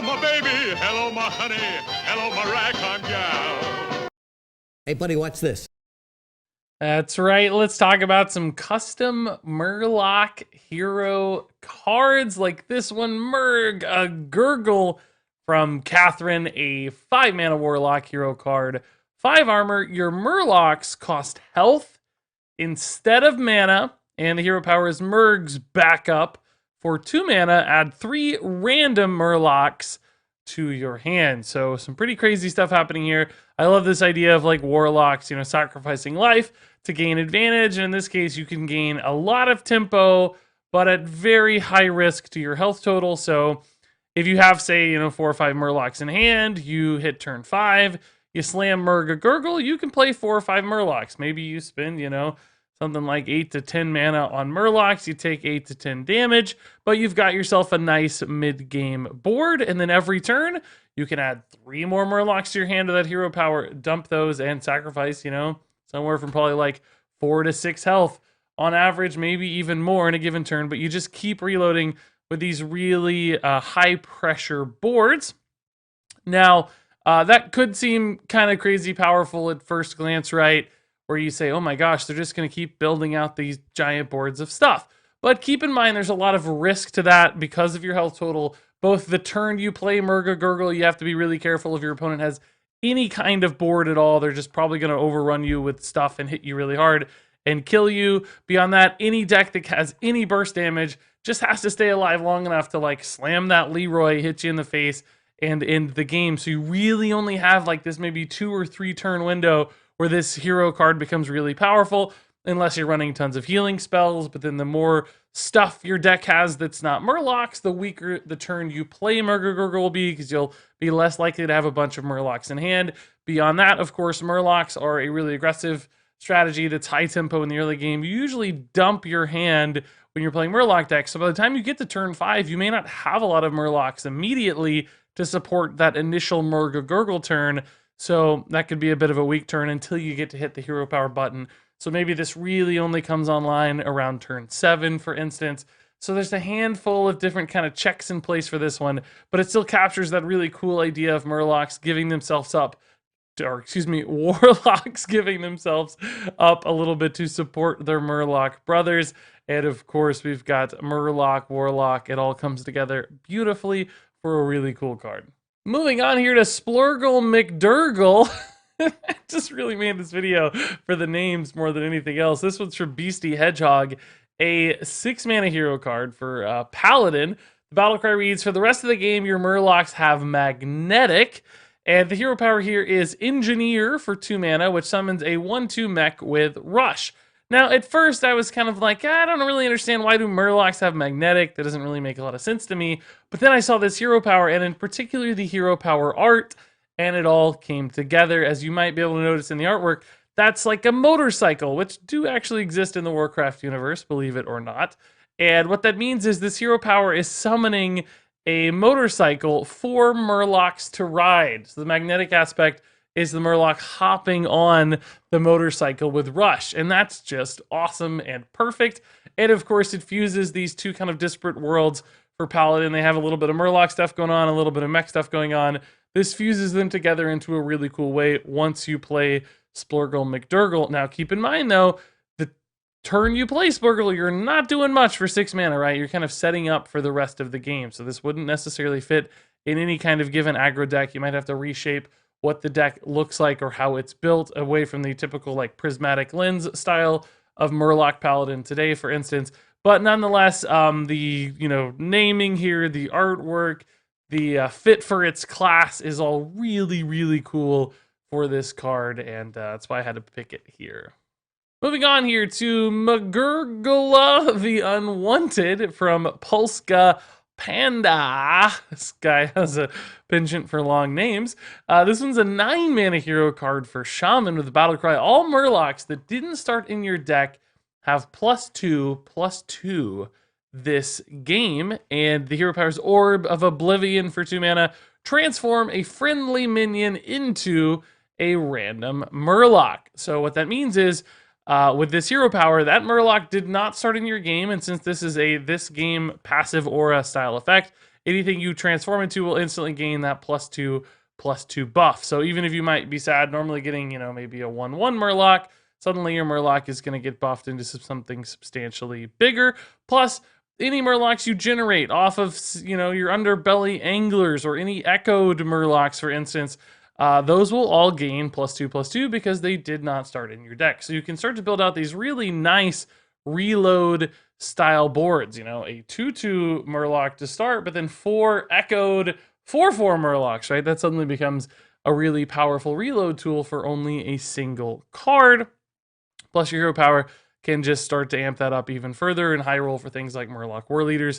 Hello, my baby. Hello, my honey. Hello, my ragtime gal. Hey, buddy, watch this. That's right. Let's talk about some custom Murloc Hero Cards like this one, Mrgrglrlgrlr from Catherine, a 5-mana Warlock Hero card. 5 armor. Your Murlocs cost health instead of mana, and the hero power is Murg's backup. For 2 mana, add 3 random Murlocs to your hand. So some pretty crazy stuff happening here. I love this idea of like Warlocks, you know, sacrificing life to gain advantage. And in this case, you can gain a lot of tempo, but at very high risk to your health total. So if you have, say, you know, 4 or 5 Murlocs in hand, you hit turn 5, you slam Mrgrglrlgrlr, you can play 4 or 5 Murlocs. Maybe you spend, you know, something like 8 to 10 mana on Murlocs, you take 8 to 10 damage, but you've got yourself a nice mid-game board, and then every turn, you can add 3 more Murlocs to your hand to that hero power, dump those, and sacrifice, you know, somewhere from probably like 4 to 6 health on average, maybe even more in a given turn, but you just keep reloading with these really high-pressure boards. Now, that could seem kind of crazy powerful at first glance, right? Where you say, oh my gosh, they're just going to keep building out these giant boards of stuff. But keep in mind, there's a lot of risk to that because of your health total. Both the turn you play Mrgrglrlgrlr, you have to be really careful if your opponent has any kind of board at all. They're just probably going to overrun you with stuff and hit you really hard and kill you. Beyond that, any deck that has any burst damage just has to stay alive long enough to like slam that Leroy, hit you in the face, and end the game. So you really only have like this maybe 2 or 3 turn window where this hero card becomes really powerful, unless you're running tons of healing spells. But then the more stuff your deck has that's not Murlocs, the weaker the turn you play Mrgrglrlgrlr will be, because you'll be less likely to have a bunch of Murlocs in hand. Beyond that, of course, Murlocs are a really aggressive strategy that's high tempo in the early game. You usually dump your hand when you're playing Murloc decks, so by the time you get to turn 5, you may not have a lot of Murlocs immediately to support that initial Mrgrglrlgrlr turn. So that could be a bit of a weak turn until you get to hit the hero power button. So maybe this really only comes online around turn 7, for instance. So there's a handful of different kind of checks in place for this one, but it still captures that really cool idea of Murlocs giving themselves up, or excuse me, Warlocks giving themselves up a little bit to support their Murloc brothers. And of course, we've got Merlok Warlock. It all comes together beautifully for a really cool card. Moving on here to Mllrrgglrl. I just really made this video for the names more than anything else. This one's for Beastie Hedgehog, a 6-mana hero card for Paladin. The battle cry reads, for the rest of the game, your Murlocs have Magnetic, and the hero power here is Engineer for 2 mana, which summons a 1/2 mech with Rush. Now, at first, I was kind of like, I don't really understand, why do Murlocs have Magnetic? That doesn't really make a lot of sense to me. But then I saw this hero power, and in particular the hero power art, and it all came together. As you might be able to notice in the artwork, that's like a motorcycle, which do actually exist in the Warcraft universe, believe it or not. And what that means is this hero power is summoning a motorcycle for Murlocs to ride. So the magnetic aspect is the Murloc hopping on the motorcycle with Rush. And that's just awesome and perfect. And of course, it fuses these two kind of disparate worlds for Paladin. They have a little bit of Murloc stuff going on, a little bit of mech stuff going on. This fuses them together into a really cool way once you play Mrgrglrlgrlr. Now, keep in mind, though, the turn you play Mrgrglrl, you're not doing much for 6 mana, right? You're kind of setting up for the rest of the game. So this wouldn't necessarily fit in any kind of given aggro deck. You might have to reshape what the deck looks like or how it's built away from the typical like prismatic lens style of Murloc Paladin today, for instance. But nonetheless, the naming here, the artwork, the fit for its class is all really, really cool for this card, and that's why I had to pick it here. Moving on here to Mrgrglrlgrlr the Unwanted from Polska Panda. This guy has a penchant for long names. This one's a 9-mana hero card for Shaman with the battle cry. All Murlocs that didn't start in your deck have +2/+2 this game. And the hero power's Orb of Oblivion for 2 mana. Transform a friendly minion into a random Murloc. So what that means is, with this hero power, that Murloc did not start in your game, and since this is a this game passive aura style effect, anything you transform into will instantly gain that +2/+2 buff. So even if you might be sad normally getting, maybe a 1/1 Murloc, suddenly your Murloc is going to get buffed into something substantially bigger. Plus, any Murlocs you generate off of, your Underbelly Anglers or any echoed Murlocs, for instance, those will all gain +2/+2 because they did not start in your deck. So you can start to build out these really nice reload style boards, a 2/2 Murloc to start, but then 4 echoed 4/4 Murlocs, right? That suddenly becomes a really powerful reload tool for only a single card. Plus your hero power can just start to amp that up even further and high roll for things like Merlok Warrior,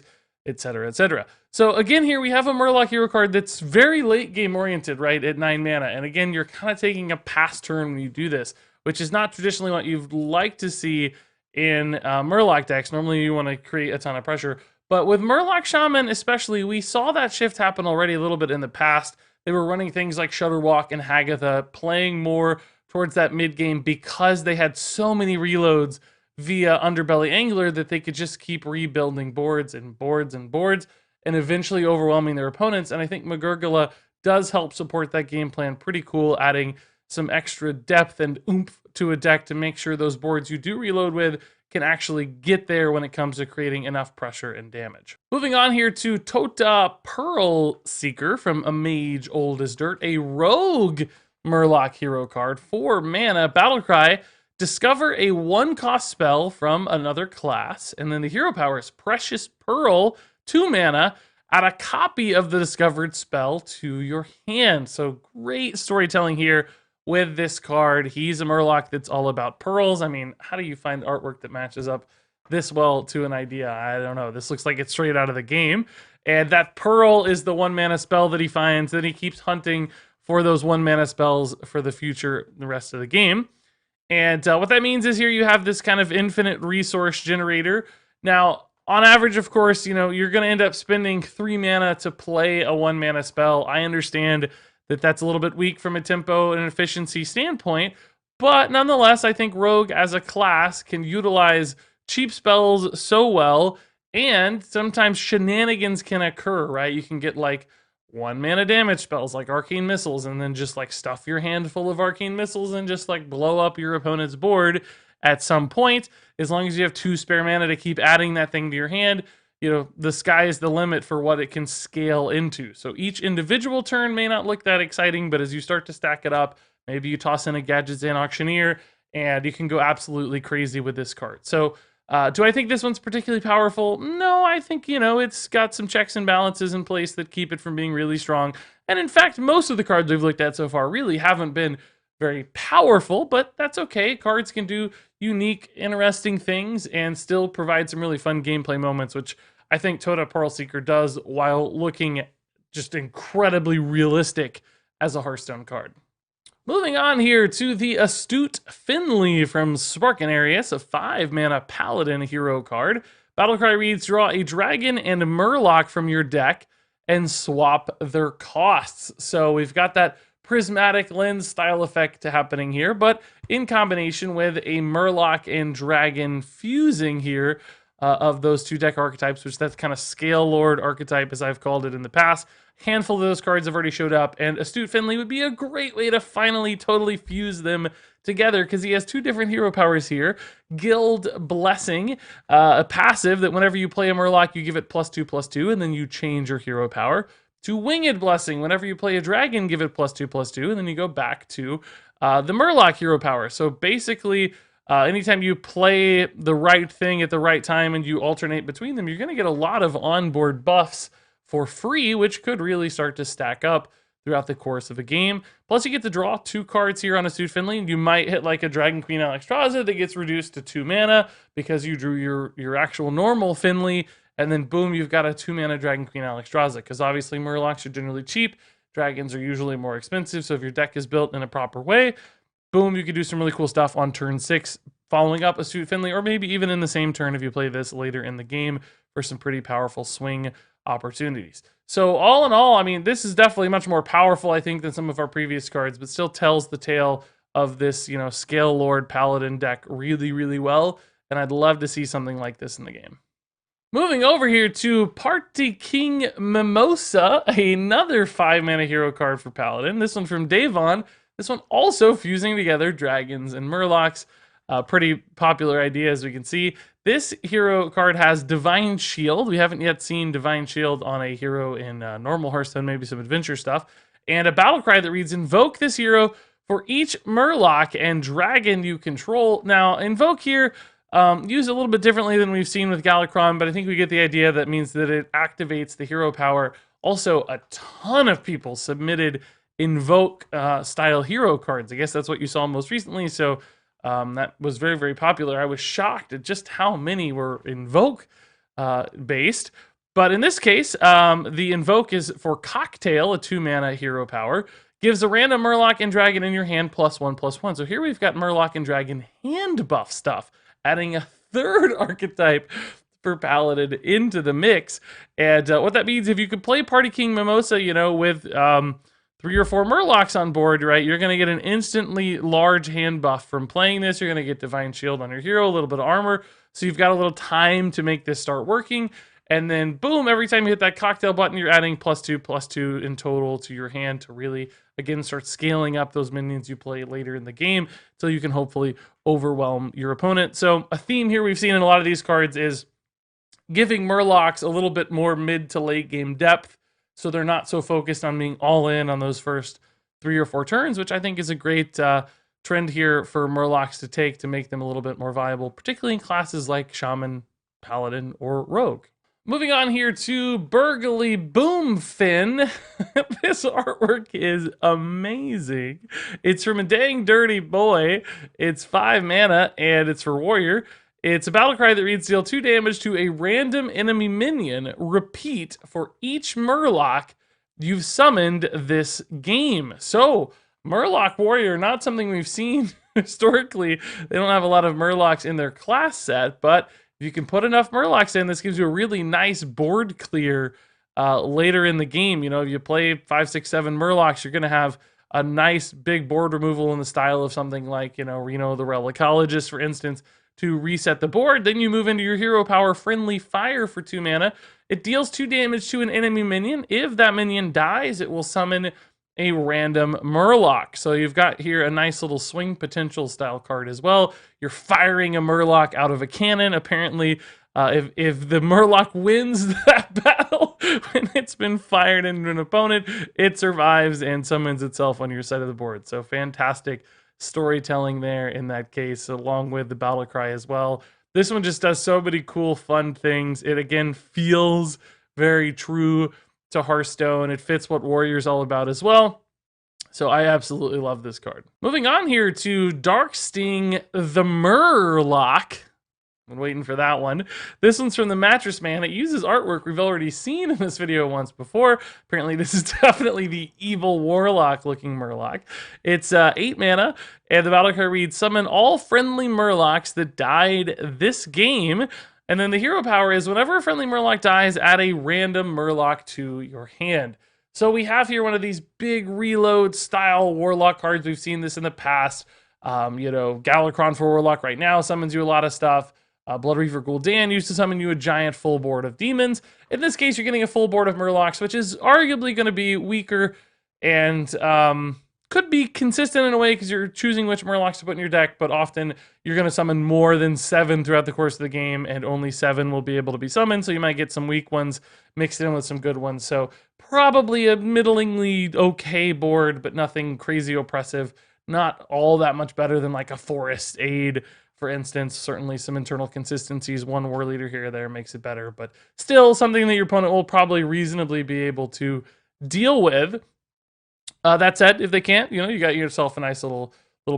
etc., etc. So again, here we have a Murloc Hero card that's very late game oriented, right, at 9 mana. And again, you're kind of taking a pass turn when you do this, which is not traditionally what you'd like to see in Murloc decks. Normally you want to create a ton of pressure. But with Murloc Shaman especially, we saw that shift happen already a little bit in the past. They were running things like Shutterwalk and Hagatha, playing more towards that mid game because they had so many reloads via Underbelly Angler that they could just keep rebuilding boards and boards and boards and eventually overwhelming their opponents. And I think Mrgrglrlgrlr does help support that game plan pretty cool, adding some extra depth and oomph to a deck to make sure those boards you do reload with can actually get there when it comes to creating enough pressure and damage. Moving on here to Tota Pearl Seeker from A Mage Old as Dirt, a rogue Murloc Hero card, 4 mana, Battlecry. Discover a 1-cost spell from another class, and then the hero power is Precious Pearl, 2 mana. Add a copy of the discovered spell to your hand. So great storytelling here with this card. He's a Murloc that's all about pearls. I mean, how do you find artwork that matches up this well to an idea? I don't know. This looks like it's straight out of the game. And that pearl is the 1 mana spell that he finds. Then he keeps hunting for those 1 mana spells for the future, the rest of the game. And what that means is here you have this kind of infinite resource generator. Now, on average, of course, you're going to end up spending 3 mana to play a 1 mana spell. I understand that that's a little bit weak from a tempo and efficiency standpoint, but nonetheless, I think Rogue as a class can utilize cheap spells so well, and sometimes shenanigans can occur, right? You can get like 1 mana damage spells like Arcane Missiles, and then just like stuff your hand full of Arcane Missiles and just like blow up your opponent's board at some point. As long as you have 2 spare mana to keep adding that thing to your hand, the sky is the limit for what it can scale into. So each individual turn may not look that exciting, but as you start to stack it up, maybe you toss in a Gadget's and Auctioneer, and you can go absolutely crazy with this card. So do I think this one's particularly powerful? No, I think, it's got some checks and balances in place that keep it from being really strong. And in fact, most of the cards we've looked at so far really haven't been very powerful, but that's okay. Cards can do unique, interesting things and still provide some really fun gameplay moments, which I think Tota Pearl Seeker does while looking just incredibly realistic as a Hearthstone card. Moving on here to the Astute Finley from Spark and Arius, a 5 mana Paladin hero card. Battlecry reads, draw a dragon and Murloc from your deck and swap their costs. So we've got that prismatic lens style effect happening here, but in combination with a Murloc and dragon fusing here of those 2 deck archetypes, which that's kind of Scale Lord archetype as I've called it in the past. Handful of those cards have already showed up, and Astute Finley would be a great way to finally totally fuse them together because he has 2 different hero powers here. Guild Blessing, a passive that whenever you play a Murloc, you give it +2/+2, and then you change your hero power. To Winged Blessing, whenever you play a dragon, give it +2/+2, and then you go back to the Murloc hero power. So basically, anytime you play the right thing at the right time and you alternate between them, you're going to get a lot of onboard buffs for free, which could really start to stack up throughout the course of a game. Plus, you get to draw 2 cards here on Astute Finley, and you might hit like a Dragon Queen Alexstrasza that gets reduced to 2 mana because you drew your actual normal Finley, and then boom, you've got a 2 mana Dragon Queen Alexstrasza, because obviously Murlocs are generally cheap, dragons are usually more expensive, so if your deck is built in a proper way, boom, you could do some really cool stuff on turn 6, following up Astute Finley, or maybe even in the same turn if you play this later in the game for some pretty powerful swing opportunities. So all in all, I mean, this is definitely much more powerful, I think, than some of our previous cards, but still tells the tale of this, Scale Lord Paladin deck really, really well, and I'd love to see something like this in the game. Moving over here to Party King Mimosa, another 5-mana hero card for Paladin. This one from Davon. This one also fusing together dragons and Murlocs. Pretty popular idea, as we can see. This hero card has Divine Shield. We haven't yet seen Divine Shield on a hero in normal Hearthstone, maybe some adventure stuff. And a battle cry that reads, invoke this hero for each Murloc and dragon you control. Now, invoke here, used a little bit differently than we've seen with Galakron, but I think we get the idea. That means that it activates the hero power. Also, a ton of people submitted invoke style hero cards. I guess that's what you saw most recently, so that was very, very popular. I was shocked at just how many were invoke based. But in this case, the invoke is for Cocktail, a 2-mana hero power. Gives a random Murloc and Dragon in your hand +1/+1. So here we've got Murloc and Dragon hand buff stuff, adding a third archetype for Paladin into the mix. And what that means, if you could play Party King Mimosa, you know, with 3 or 4 Murlocs on board, right, you're going to get an instantly large hand buff from playing this. You're going to get Divine Shield on your hero, a little bit of armor. So you've got a little time to make this start working. And then, boom, every time you hit that cocktail button, you're adding +2/+2 in total to your hand to really, again, start scaling up those minions you play later in the game so you can hopefully overwhelm your opponent. So a theme here we've seen in a lot of these cards is giving Murlocs a little bit more mid to late game depth so they're not so focused on being all in on those first 3 or 4 turns, which I think is a great trend here for Murlocs to take to make them a little bit more viable, particularly in classes like Shaman, Paladin, or Rogue. Moving on here to Burgly Boomfin. This artwork is amazing. It's from a dang dirty boy. It's 5 mana and it's for Warrior. It's a battle cry that reads, deal 2 damage to a random enemy minion. Repeat for each Murloc you've summoned this game. So, Merlok Warrior, not something we've seen historically. They don't have a lot of Murlocs in their class set, but if you can put enough Murlocs in, this gives you a really nice board clear later in the game. You know, if you play 5, 6, 7 Murlocs, you're going to have a nice big board removal in the style of something like, you know, Reno the Relicologist, for instance, to reset the board. Then you move into your hero power, Friendly Fire, for 2 mana. It deals 2 damage to an enemy minion. If that minion dies, it will summon a random Murloc. So you've got here a nice little swing potential style card as well. You're firing a Murloc out of a cannon. Apparently, if the Murloc wins that battle when it's been fired into an opponent, it survives and summons itself on your side of the board. So fantastic storytelling there in that case, along with the battle cry as well. This one just does so many cool, fun things. It again feels very true to Hearthstone. It fits what Warrior's all about as well. So I absolutely love this card. Moving on here to Darksting the Murloc. I'm waiting for that one. This one's from the Mattress Man. It uses artwork we've already seen in this video once before. Apparently this is definitely the evil warlock looking Murloc. It's 8 mana, and the battle card reads, summon all friendly Murlocs that died this game. And then the hero power is, whenever a friendly Murloc dies, add a random Murloc to your hand. So we have here one of these big reload style Warlock cards. We've seen this in the past. You know, Galakron for Warlock right now summons you a lot of stuff. Blood Reaver Gul'dan used to summon you a giant full board of demons. In this case, you're getting a full board of Murlocs, which is arguably going to be weaker and could be consistent in a way because you're choosing which Murlocs to put in your deck, but often you're going to summon more than 7 throughout the course of the game, and only 7 will be able to be summoned, so you might get some weak ones mixed in with some good ones. So probably a middlingly okay board, but nothing crazy oppressive. Not all that much better than like a Forest Aid, for instance. Certainly some internal consistencies. One War Leader here or there makes it better, but still something that your opponent will probably reasonably be able to deal with. That said, if they can't, you know, you got yourself a nice little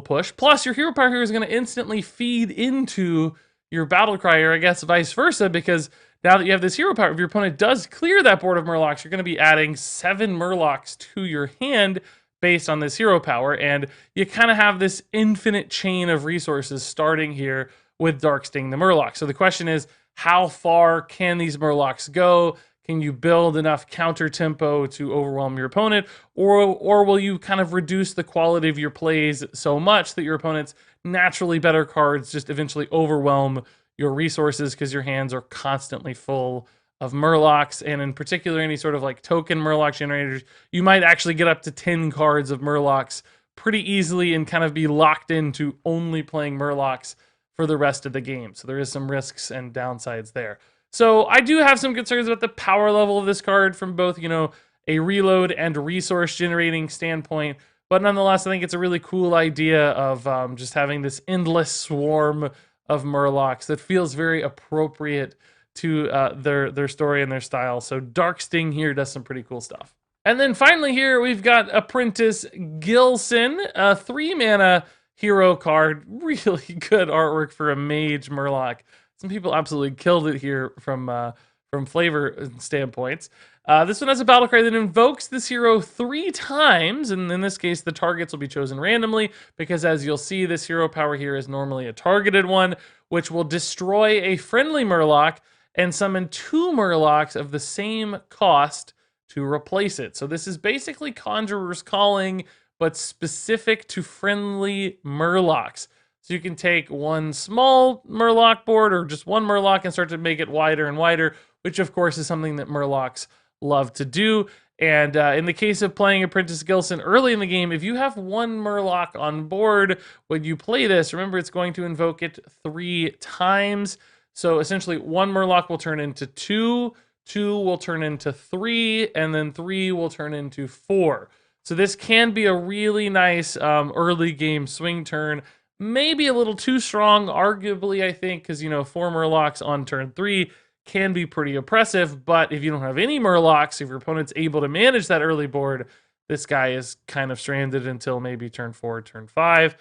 push. Plus, your hero power here is going to instantly feed into your battle cry, or I guess vice versa, because now that you have this hero power, if your opponent does clear that board of Murlocs, you're going to be adding 7 Murlocs to your hand based on this hero power, and you kind of have this infinite chain of resources starting here with Darksting the Murloc. So the question is, how far can these Murlocs go? Can you build enough counter tempo to overwhelm your opponent, or will you kind of reduce the quality of your plays so much that your opponent's naturally better cards just eventually overwhelm your resources because your hands are constantly full of Murlocs, and in particular any sort of like token Murloc generators. You might actually get up to 10 cards of Murlocs pretty easily and kind of be locked into only playing Murlocs for the rest of the game. So there is some risks and downsides there. So I do have some concerns about the power level of this card from both, you know, a reload and resource generating standpoint. But nonetheless, I think it's a really cool idea of just having this endless swarm of Murlocs that feels very appropriate to their story and their style. So Dark Sting here does some pretty cool stuff. And then finally here, we've got Apprentice Gilson, a 3-mana hero card. Really good artwork for a mage Murloc. Some people absolutely killed it here from flavor standpoints. This one has a battle cry that invokes this hero 3 times, and in this case, the targets will be chosen randomly, because as you'll see, this hero power here is normally a targeted one, which will destroy a friendly Murloc and summon 2 Murlocs of the same cost to replace it. So this is basically Conjurer's Calling, but specific to friendly Murlocs. So you can take one small Murloc board or just one Murloc and start to make it wider and wider, which of course is something that Murlocs love to do. And in the case of playing Apprentice Gilson early in the game, if you have one Murloc on board when you play this, remember it's going to invoke it 3 times. So essentially 1 Murloc will turn into 2, 2 will turn into 3, and then 3 will turn into 4. So this can be a really nice early game swing turn. Maybe a little too strong, arguably, I think, because, you know, 4 Murlocs on turn 3 can be pretty oppressive, but if you don't have any Murlocs, if your opponent's able to manage that early board, this guy is kind of stranded until maybe turn 4, turn 5,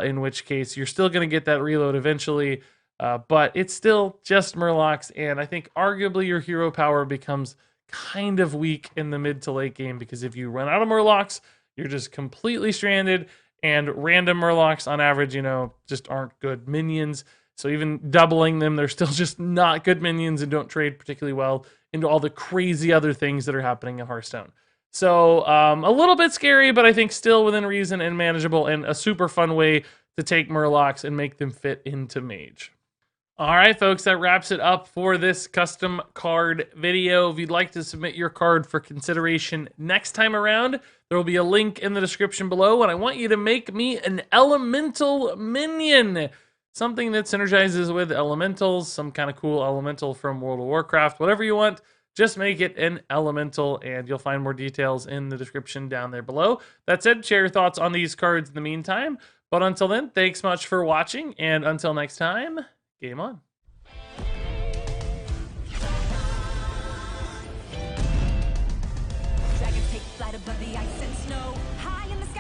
in which case you're still going to get that reload eventually, but it's still just Murlocs, and I think arguably your hero power becomes kind of weak in the mid to late game, because if you run out of Murlocs, you're just completely stranded, and random Murlocs on average, you know, just aren't good minions. So even doubling them, they're still just not good minions and don't trade particularly well into all the crazy other things that are happening in Hearthstone. So a little bit scary, but I think still within reason and manageable, and a super fun way to take Murlocs and make them fit into Mage. All right, folks, that wraps it up for this custom card video. If you'd like to submit your card for consideration next time around, there will be a link in the description below, and I want you to make me an elemental minion. Something that synergizes with elementals, some kind of cool elemental from World of Warcraft, whatever you want, just make it an elemental, and you'll find more details in the description down there below. That said, share your thoughts on these cards in the meantime. But until then, thanks much for watching, and until next time, game on. Dragons take flight above the ice and snow, high in the sky.